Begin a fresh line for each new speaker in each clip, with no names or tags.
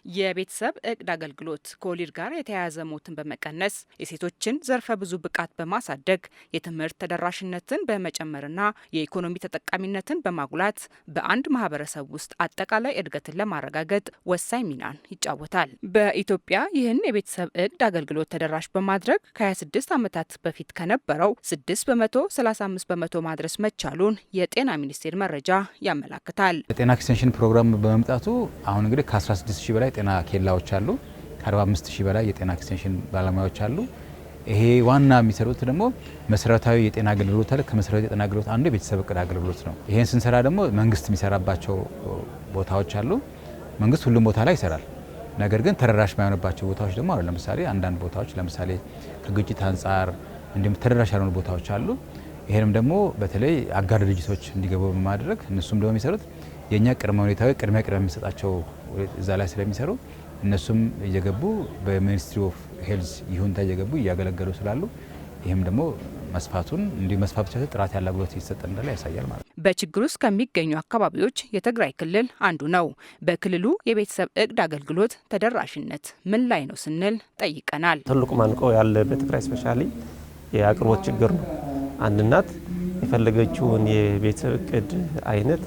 የቤተሰብ እቅድ አገልግሎት ከወሊድ ጋር የተያያዘ ሞትን በመቀነስ የሴቶችን ዘርፈ ብዙ ብቃት በማሳደግ የትምህርት ተደራሽነትን በመጨመርና የኢኮኖሚ ተጠቃሚነትን በማጉላት በአንድ ማህበረሰብ ውስጥ አጠቃላይ እድገትን ለማረጋገጥ ወሳኝ ሚናን ይጫወታል። በኢትዮጵያ ይህን የቤተሰብ እቅድ አገልግሎት ተደራሽ በማድረግ ከ26 ዓመታት በፊት ከነበረው 6 በመቶ 35 በመቶ ማድረስ መቻሉን የጤና ሚኒስቴር መረጃ ያመላክታል።
የጤና ኤክስቴንሽን ፕሮግራም በመምጣቱ አሁን እንግዲህ ከ16000 በላይ ጤና ኬላዎች አሉ። ከ45000 በላይ የጤና ኤክስቴንሽን ባለሙያዎች አሉ። ይሄ ዋና የሚሰሩት ደግሞ መሰረታዊ የጤና አገልግሎት አለ። ከመሰረታዊ የጤና አገልግሎት አንዱ የቤተሰብ እቅድ አገልግሎት ነው። ይሄን ስንሰራ ደግሞ መንግስት የሚሰራባቸው ቦታዎች አሉ። መንግስት ሁሉም ቦታ ላይ ይሰራል። ነገር ግን ተደራሽ የማይሆንባቸው ቦታዎች ደግሞ አሉ። ለምሳሌ አንዳንድ ቦታዎች ለምሳሌ ከግጭት አንጻር እንዲሁም ተደራሽ ያልሆኑ ቦታዎች አሉ። ይሄንም ደግሞ በተለይ አጋር ድርጅቶች እንዲገቡ በማድረግ እነሱም ደግሞ የሚሰሩት የኛ ቅድመ ሁኔታዊ ቅድሚያ የሚሰጣቸው እዛ ላይ ስለሚሰሩ እነሱም እየገቡ በሚኒስትሪ ኦፍ ሄልዝ ይሁንታ እየገቡ እያገለገሉ ስላሉ ይህም ደግሞ መስፋቱን እንዲሁ መስፋት ብቻ ጥራት ያለው አገልግሎት እየተሰጠ እንዳለ ያሳያል ማለት ነው።
በችግር ውስጥ ከሚገኙ አካባቢዎች የትግራይ ክልል አንዱ ነው። በክልሉ የቤተሰብ እቅድ አገልግሎት ተደራሽነት ምን ላይ ነው ስንል ጠይቀናል።
ትልቁ ማንቆ ያለ በትግራይ ስፔሻሊ የአቅርቦት ችግር ነው። አንድ እናት የፈለገችውን የቤተሰብ እቅድ አይነት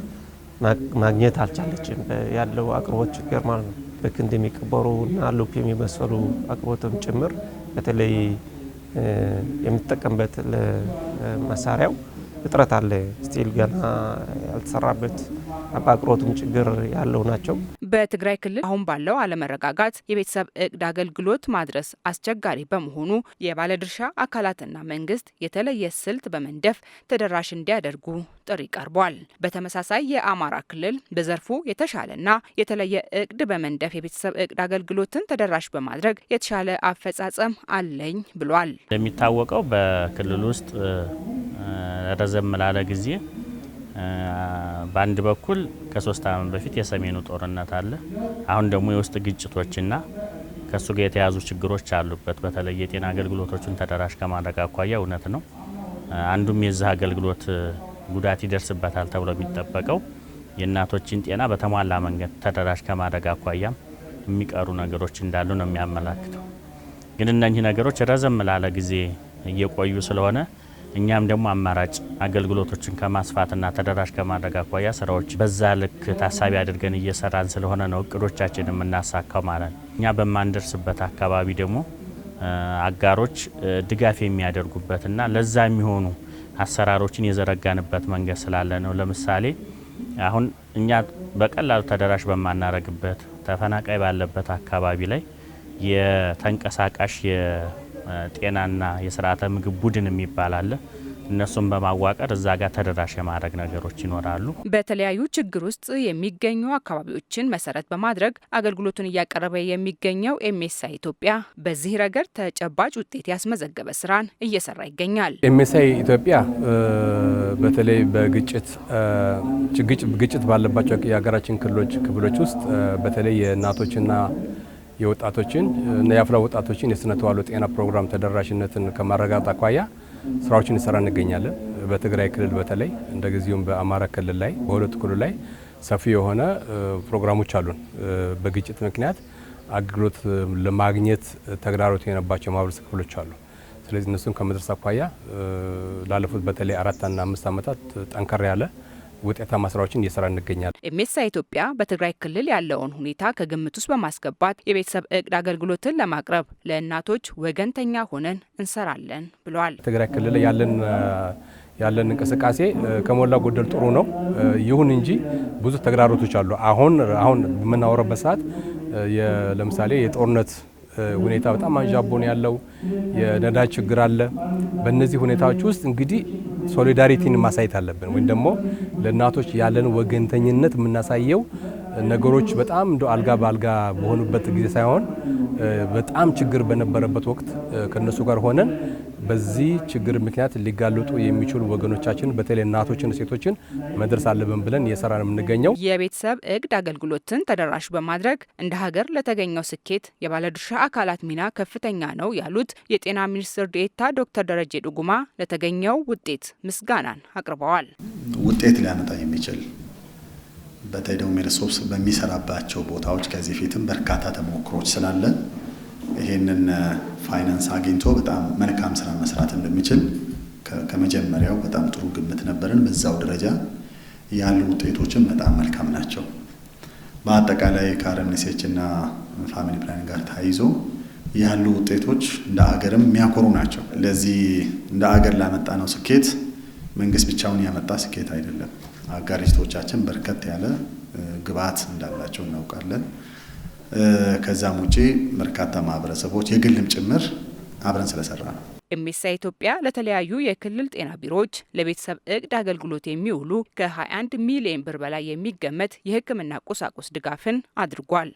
ማግኘት አልቻለችም። ያለው አቅርቦት ችግር ማለት ነው። በክንድ የሚቀበሩ እና ሉፕ የሚመሰሉ አቅርቦትም ጭምር በተለይ የምትጠቀምበት ለመሳሪያው እጥረት አለ። ስቲል ገና ያልተሰራበት አቅርቦቱም ችግር ያለው ናቸው።
በትግራይ ክልል አሁን ባለው አለመረጋጋት የቤተሰብ እቅድ አገልግሎት ማድረስ አስቸጋሪ በመሆኑ የባለድርሻ አካላትና መንግስት የተለየ ስልት በመንደፍ ተደራሽ እንዲያደርጉ ጥሪ ቀርቧል። በተመሳሳይ የአማራ ክልል በዘርፉ የተሻለና የተለየ እቅድ በመንደፍ የቤተሰብ እቅድ አገልግሎትን ተደራሽ በማድረግ የተሻለ አፈጻጸም አለኝ ብሏል።
እንደሚታወቀው በክልል ውስጥ ረዘም ላለ ጊዜ በአንድ በኩል ከ3 ዓመት በፊት የሰሜኑ ጦርነት አለ። አሁን ደግሞ የውስጥ ግጭቶችና ከሱ ጋር የተያዙ ችግሮች አሉበት። በተለይ የጤና አገልግሎቶችን ተደራሽ ከማድረግ አኳያ እውነት ነው። አንዱም የዚህ አገልግሎት ጉዳት ይደርስበታል ተብሎ የሚጠበቀው የእናቶችን ጤና በተሟላ መንገድ ተደራሽ ከማድረግ አኳያም የሚቀሩ ነገሮች እንዳሉ ነው የሚያመላክተው። ግን እነዚህ ነገሮች ረዘም ላለ ጊዜ እየቆዩ ስለሆነ እኛም ደግሞ አማራጭ አገልግሎቶችን ከማስፋትና ተደራሽ ከማድረግ አኳያ ስራዎች በዛ ልክ ታሳቢ አድርገን እየሰራን ስለሆነ ነው እቅዶቻችንን የምናሳካው ማለት ነው። እኛ በማንደርስበት አካባቢ ደግሞ አጋሮች ድጋፍ የሚያደርጉበትና ለዛ የሚሆኑ አሰራሮችን የዘረጋንበት መንገድ ስላለ ነው። ለምሳሌ አሁን እኛ በቀላሉ ተደራሽ በማናረግበት ተፈናቃይ ባለበት አካባቢ ላይ የተንቀሳቃሽ ጤናና የስርዓተ ምግብ ቡድን የሚባል አለ። እነሱም በማዋቀር እዛ ጋር ተደራሽ የማድረግ ነገሮች ይኖራሉ።
በተለያዩ ችግር ውስጥ የሚገኙ አካባቢዎችን መሰረት በማድረግ አገልግሎቱን እያቀረበ የሚገኘው ኤምኤስአይ ኢትዮጵያ በዚህ ረገድ ተጨባጭ ውጤት ያስመዘገበ ስራን እየሰራ ይገኛል።
ኤምኤስአይ ኢትዮጵያ በተለይ ግጭት ባለባቸው የሀገራችን ክፍሎች ውስጥ በተለይ የእናቶችና የወጣቶችን እና የአፍላ ወጣቶችን የስነ ተዋልዶ ጤና ፕሮግራም ተደራሽነትን ከማረጋገጥ አኳያ ስራዎችን እንሰራ እንገኛለን። በትግራይ ክልል በተለይ እንደዚሁም በአማራ ክልል ላይ በሁለቱ ክልል ላይ ሰፊ የሆነ ፕሮግራሞች አሉን። በግጭት ምክንያት አገልግሎት ለማግኘት ተግዳሮት የነበራቸው ማህበረሰብ ክፍሎች አሉ። ስለዚህ እነሱን ከመድረስ አኳያ ላለፉት በተለይ 4 እና 5 ዓመታት ጠንከር ያለ ውጤታማ ስራዎችን እየሰራ እንገኛለን።
ኤምኤስአይ ኢትዮጵያ በትግራይ ክልል ያለውን ሁኔታ ከግምት ውስጥ በማስገባት የቤተሰብ እቅድ አገልግሎትን ለማቅረብ ለእናቶች ወገንተኛ ሆነን እንሰራለን ብለዋል።
ትግራይ ክልል ያለን እንቅስቃሴ ከሞላ ጎደል ጥሩ ነው። ይሁን እንጂ ብዙ ተግዳሮቶች አሉ። አሁን በምናወራበት ሰዓት ለምሳሌ የጦርነት ሁኔታ በጣም አንዣቦን ያለው የነዳጅ ችግር አለ። በእነዚህ ሁኔታዎች ውስጥ እንግዲህ ሶሊዳሪቲን ማሳየት አለብን፣ ወይም ደግሞ ለእናቶች ያለን ወገንተኝነት የምናሳየው ነገሮች በጣም አልጋ በአልጋ በሆኑበት ጊዜ ሳይሆን በጣም ችግር በነበረበት ወቅት ከነሱ ጋር ሆነን በዚህ ችግር ምክንያት ሊጋለጡ የሚችሉ ወገኖቻችን በተለይ እናቶችን፣ ሴቶችን መድረስ አለብን ብለን እየሰራን የምንገኘው
የቤተሰብ እቅድ አገልግሎትን ተደራሽ በማድረግ እንደ ሀገር ለተገኘው ስኬት የባለድርሻ አካላት ሚና ከፍተኛ ነው ያሉት የጤና ሚኒስትር ዴኤታ ዶክተር ደረጀ ዱጉማ ለተገኘው ውጤት ምስጋናን አቅርበዋል።
ውጤት ሊያመጣ የሚችል በተለይ ደግሞ ሜድሶፕስ በሚሰራባቸው ቦታዎች ከዚህ ፊትም በርካታ ተሞክሮች ስላለ ይሄንን ፋይናንስ አግኝቶ በጣም መልካም ስራ መስራት እንደሚችል ከመጀመሪያው በጣም ጥሩ ግምት ነበረን። በዛው ደረጃ ያሉ ውጤቶችም በጣም መልካም ናቸው። በአጠቃላይ ከአርኤንኤስኤች እና ፋሚሊ ፕላኒንግ ጋር ተያይዞ ያሉ ውጤቶች እንደ አገርም የሚያኮሩ ናቸው። ለዚህ እንደ አገር ላመጣነው ስኬት መንግስት ብቻውን ያመጣ ስኬት አይደለም። አጋር ድርጅቶቻችን በርከት ያለ ግብዓት እንዳላቸው እናውቃለን። ከዛም ውጪ በርካታ ማህበረሰቦች የግልም ጭምር አብረን ስለሰራ ነው።
ኤምኤስአይ ኢትዮጵያ ለተለያዩ የክልል ጤና ቢሮዎች ለቤተሰብ እቅድ አገልግሎት የሚውሉ ከ21 ሚሊዮን ብር በላይ የሚገመት የሕክምና ቁሳቁስ ድጋፍን አድርጓል።